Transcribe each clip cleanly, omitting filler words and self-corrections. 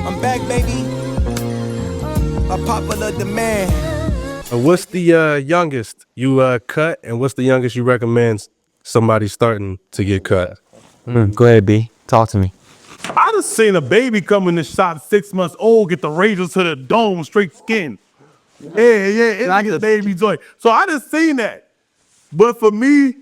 I'm back, baby. A popular demand. What's the youngest you cut, and what's the youngest you recommend somebody starting to get cut? Go ahead, B. Talk to me. I just seen a baby come in the shop 6 months old, get the razors to the dome, straight skin. Yeah, it's a baby joint. So I just seen that. But for me,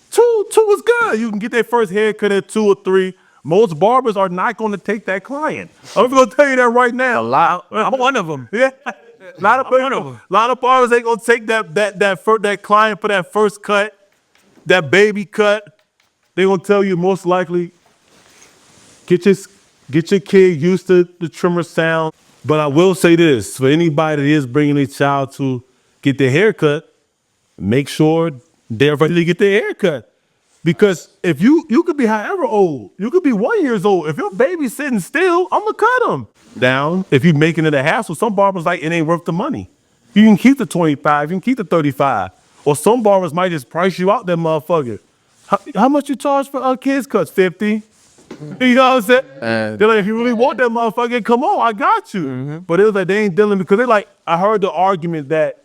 two is good. You can get their first haircut at 2 or 3. Most barbers are not going to take that client. I'm going to tell you that right now. I'm one of them. Yeah. A lot of barbers ain't going to take that client for that first cut, that baby cut. They're going to tell you most likely, get your kid used to the trimmer sound. But I will say this, for anybody that is bringing a child to get their hair cut, make sure they're ready to get their hair cut. Because if you could be however old, you could be 1 year old. If your baby's sitting still, I'm gonna cut them down. If you're making it a hassle, some barbers like, it ain't worth the money. You can keep the 25, you can keep the 35. Or some barbers might just price you out that motherfucker. How much you charge for kids cuts? 50? You know what I'm saying? They're like, if you really want that motherfucker, come on, I got you. But it was like, they ain't dealing, because they like, I heard the argument that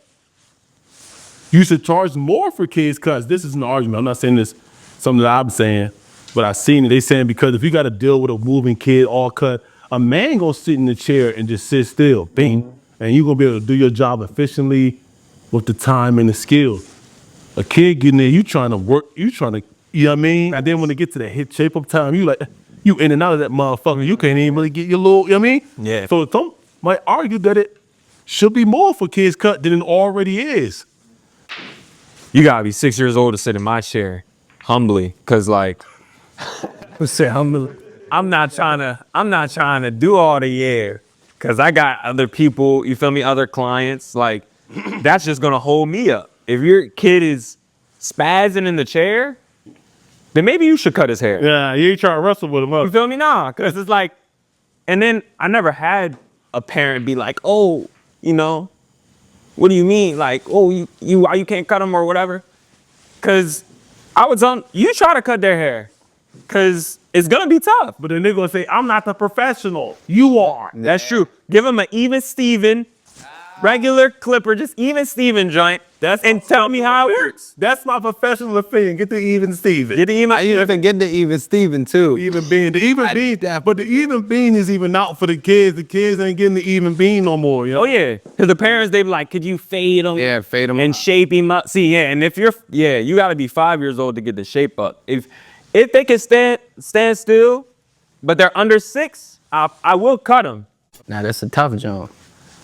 you should charge more for kids cuts. This is an argument. I'm not saying this something that I'm saying, but I seen it. They saying because if you got to deal with a moving kid all cut, a man gonna sit in the chair and just sit still, bing, and you gonna be able to do your job efficiently with the time and the skill. A kid getting there, you trying to work, you know what I mean? And then when they get to the hip shape up time, you in and out of that motherfucker. You can't even really get your little, you know what I mean? Yeah. So some might argue that it should be more for kids cut than it already is. You gotta be 6 years old to sit in my chair, humbly, cause like, I'm not trying to do all the air, cause I got other people. You feel me? Other clients. Like, that's just gonna hold me up. If your kid is spazzing in the chair, then maybe you should cut his hair. Yeah, you ain't trying to wrestle with him. You feel me? Nah, cause it's like, and then I never had a parent be like, oh, you know, what do you mean? Like, oh, why you can't cut them or whatever? Cause I was on, you try to cut their hair, cause it's gonna be tough. But then they're gonna say, I'm not the professional. You are. That's true. Give them an even Steven, regular clipper, just even Steven joint. And tell me how it works. That's my professional opinion. Get the even Steven. Get the even. I used to get the even Steven too. Even bean. The even bean. But the even bean is even out for the kids. The kids ain't getting the even bean no more. You know? Oh yeah. Cause the parents, they be like, could you fade them? Yeah, fade them and up. shape him up. See, yeah. And if you're, you gotta be 5 years old to get the shape up. If they can stand still, but they're under 6, I will cut them. Now that's a tough job.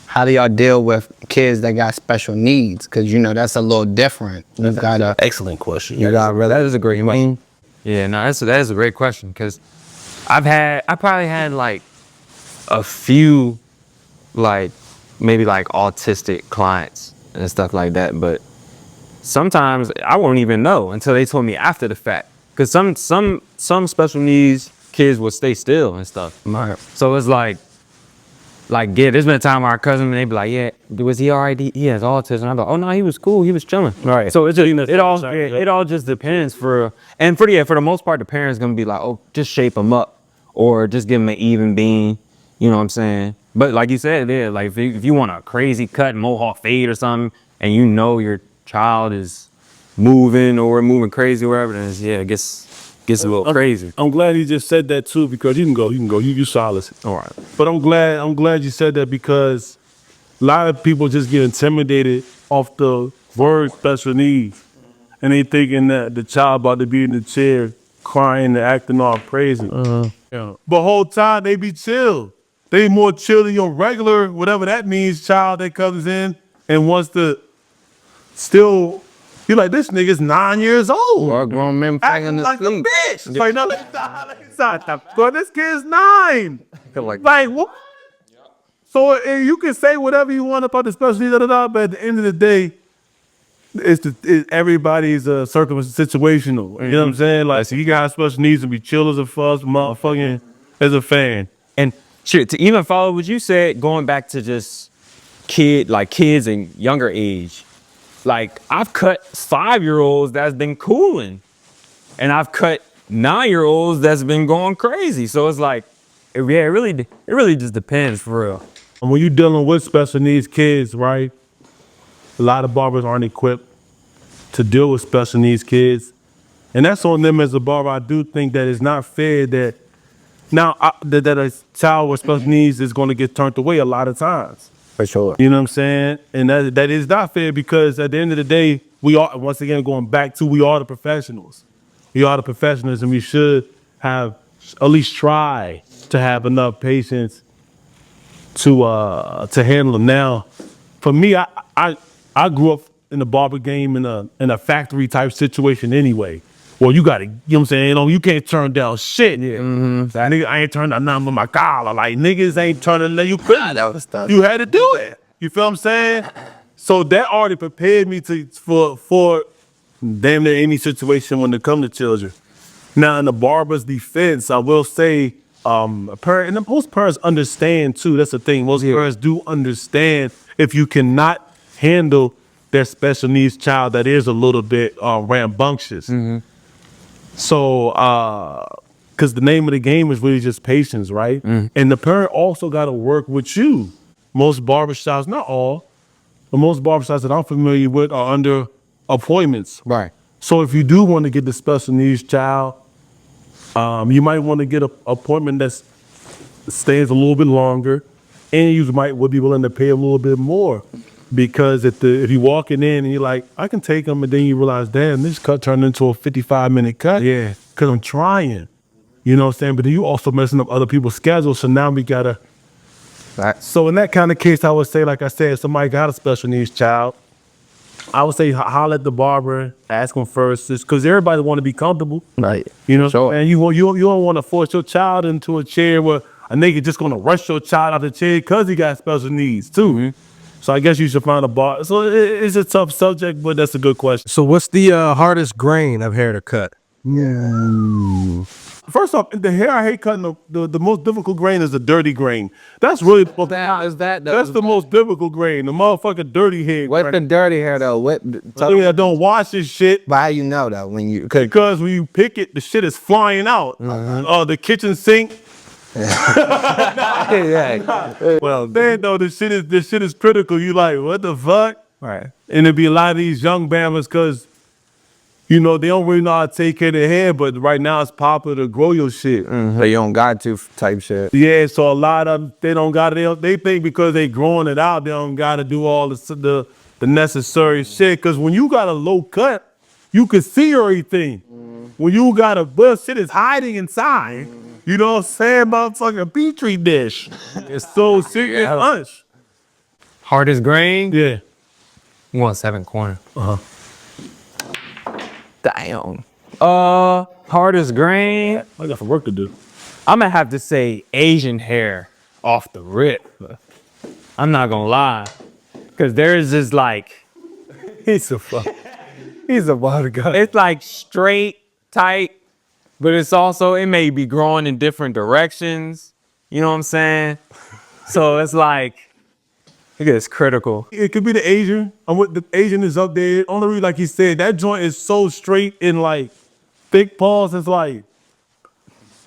How do y'all deal with kids that got special needs? Cause you know that's a little different. You gotta. Excellent question. You gotta really. That is a great question. Yeah, no, that is a great question, because I probably had like a few, like maybe like autistic clients and stuff like that, but sometimes I won't even know until they told me after the fact. Cause some special needs kids will stay still and stuff. Right. So it's like, yeah, there's been a time where our cousin, they be like, yeah, was he all right? He has autism. I'm like, oh no, he was cool. He was chilling. Right. So it's just, it all just depends for the most part, the parents gonna be like, oh, just shape him up or just give him an even bean. You know what I'm saying? But like you said, yeah, like if you want a crazy cut, mohawk fade or something, and you know your child is moving crazy or whatever, then it gets a little crazy. I'm glad you just said that too, because you can go. You solid. All right. But I'm glad you said that, because a lot of people just get intimidated off the word special needs, and they thinking that the child about to be in the chair crying and acting all crazy. Yeah. But whole time they be chill. They more chill than your regular, whatever that means, child that comes in and wants to still. You're like, this nigga's 9 years old. Or a grown man falling Like a asleep. bitch. Like, no, but this kid's 9. Like, what? So you can say whatever you want about the special needs, but at the end of the day, everybody's situational. You know what I'm saying? Like, so you got special needs to be chill as a fuss, motherfucking as a fan. And shit, to even follow what you said, going back to just kids and younger age, like I've cut 5-year-olds that's been cooling, and I've cut 9-year-olds that's been going crazy. So it's like, it really just depends for real. And when you're dealing with special needs kids, right? A lot of barbers aren't equipped to deal with special needs kids. And that's on them as a barber. I do think that it's not fair that that a child with special needs is going to get turned away a lot of times. For sure. You know what I'm saying? And that is not fair because at the end of the day, we are, once again, going back to, we are the professionals. We are the professionals and we should have at least try to have enough patience to handle them. Now, for me, I grew up in the barber game in a factory type situation anyway. Well, you gotta, you know what I'm saying? You can't turn down shit. Yeah. That nigga, I ain't turning down nothing with my collar. Like, niggas ain't turning down, you couldn't. That was tough. You had to do it. You feel what I'm saying? So that already prepared me for damn near any situation when it comes to children. Now, in the barber's defense, I will say, a parent, and most parents understand too, that's the thing. Most parents do understand if you cannot handle their special needs child that is a little bit rambunctious. So, because the name of the game is really just patience, right? And the parent also got to work with you. Most barbershops, not all, but most barbershops that I'm familiar with are under appointments. Right. So if you do want to get the special needs child, you might want to get an appointment that stays a little bit longer, and you would be willing to pay a little bit more. Because if you walking in and you're like, I can take them, and then you realize, damn, this cut turned into a 55-minute cut. Yeah. Because I'm trying. You know what I'm saying? But then you also messing up other people's schedules, so now we gotta. Right. So in that kind of case, I would say, like I said, if somebody got a special needs child, I would say holler at the barber, ask them first, because everybody want to be comfortable. Right. You know, Sure. and you don't want to force your child into a chair where a nigga just gonna rush your child out of the chair because he got special needs too. So I guess you should find a bar. So it's a tough subject, but that's a good question. So what's the hardest grain of hair to cut? First off, the hair I hate cutting, the most difficult grain is the dirty grain. That's really that's the most difficult grain. The motherfucking dirty hair. What's the dirty hair though? I don't wash this shit. But how you know though when you? Because when you pick it, the shit is flying out. The kitchen sink. Well, then though, this shit is critical. You like, what the fuck? Right. And it'd be a lot of these young bammers because, you know, they don't really know how to take care of their hair, but right now it's popular to grow your shit. So you don't got to type shit. Yeah, so a lot of them, they don't got it. They think because they growing it out, they don't got to do all the necessary shit. Because when you got a low cut, you can see everything. When you got shit is hiding inside. You know what I'm saying? Motherfucking Petri dish. It's so serious. Lunch. Hardest grain? Yeah. 1/7 corner. Damn. Hardest grain? I got some work to do. I'm gonna have to say Asian hair off the rip. I'm not gonna lie. Cause there is this like, He's a wild guy. it's like straight, tight, but it's also, it may be growing in different directions. You know what I'm saying? So it's like, it gets critical. It could be the Asian. The Asian is up there. Only reason, like he said, that joint is so straight and like thick paws. It's like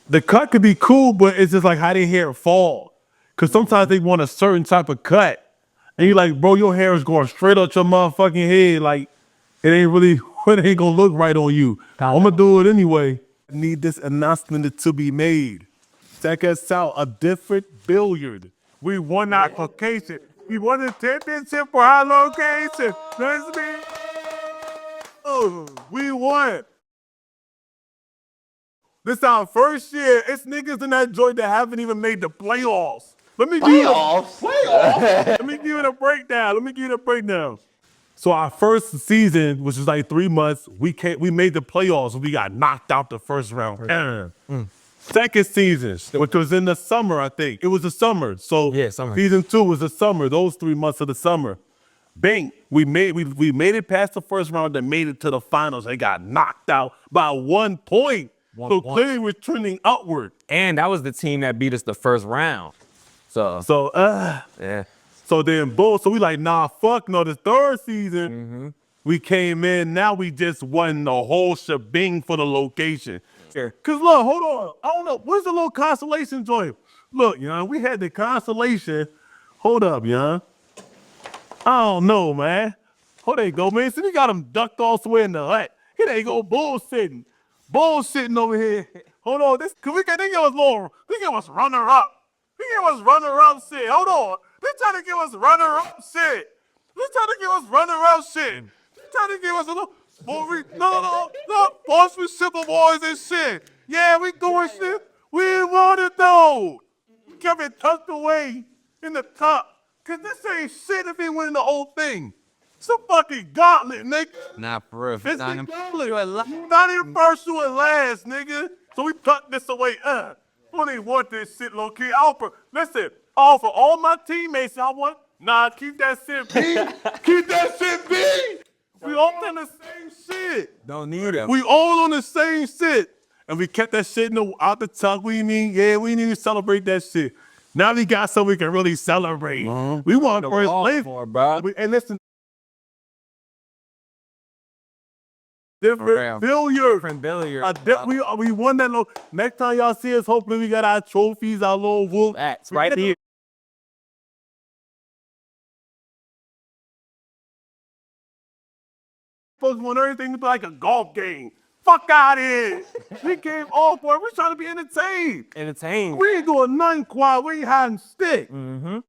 the cut could be cool, but it's just like how they hair fall. Cause sometimes they want a certain type of cut, and you like, bro, your hair is going straight up your motherfucking head. Like it ain't really, it ain't gonna look right on you. I'm gonna do it anyway. I need this announcement to be made. Check us out, a different billiard. We won our location. We won the championship for our location. That's me. Oh, we won. This our first year. It's niggas in that joint that haven't even made the playoffs. Let me give you Let me give you the breakdown. So our first season, which was like 3 months, we made the playoffs and we got knocked out the first round. Second season, which was in the summer, I think. It was the summer. So Yeah, summer. Season 2 was the summer, those 3 months of the summer. Bang, we made it past the first round and made it to the finals. They got knocked out by 1 point. So clearly we're trending upward. And that was the team that beat us the first round. So yeah. So then boom, so we like, nah, fuck no, the third season, we came in, now we just won the whole shebang for the location. Sure. Cause look, hold on, I don't know, where's the little constellation joint? Look, young, we had the constellation. Hold up, young. I don't know, man. Oh, there you go, man. See, we got him ducked all the way in the hut. Here they go, bullshitting. Bullshitting over here. Hold on, cause they give us runner-up. They give us runner-up shit. Hold on. They trying to give us runner-up shit. They trying to give us runner-up shit. They trying to give us a little, no, boss, we simple boys and shit. Yeah, we doing shit. We didn't want it though. We kept it tucked away in the top. Cause this ain't shit if he winning the whole thing. It's a fucking gauntlet, nigga. Nah, for real. It's a gauntlet. Not even first to it last, nigga. So we tucked this away. I don't even want this shit, low key. Listen, for all my teammates, keep that shit B. Keep that shit B. We all on the same shit. Don't need them. We all on the same shit. And we kept that shit out the tuck. We need to celebrate that shit. Now we got something we can really celebrate. We want first place. And listen, different billiard. We won that little. Next time y'all see us, hopefully we got our trophies, our little whoop. That's right here. Supposed to want everything to be like a golf game. Fuck out of here. We came all for it. We're trying to be entertained. We ain't doing nothing quiet. We ain't hiding stick.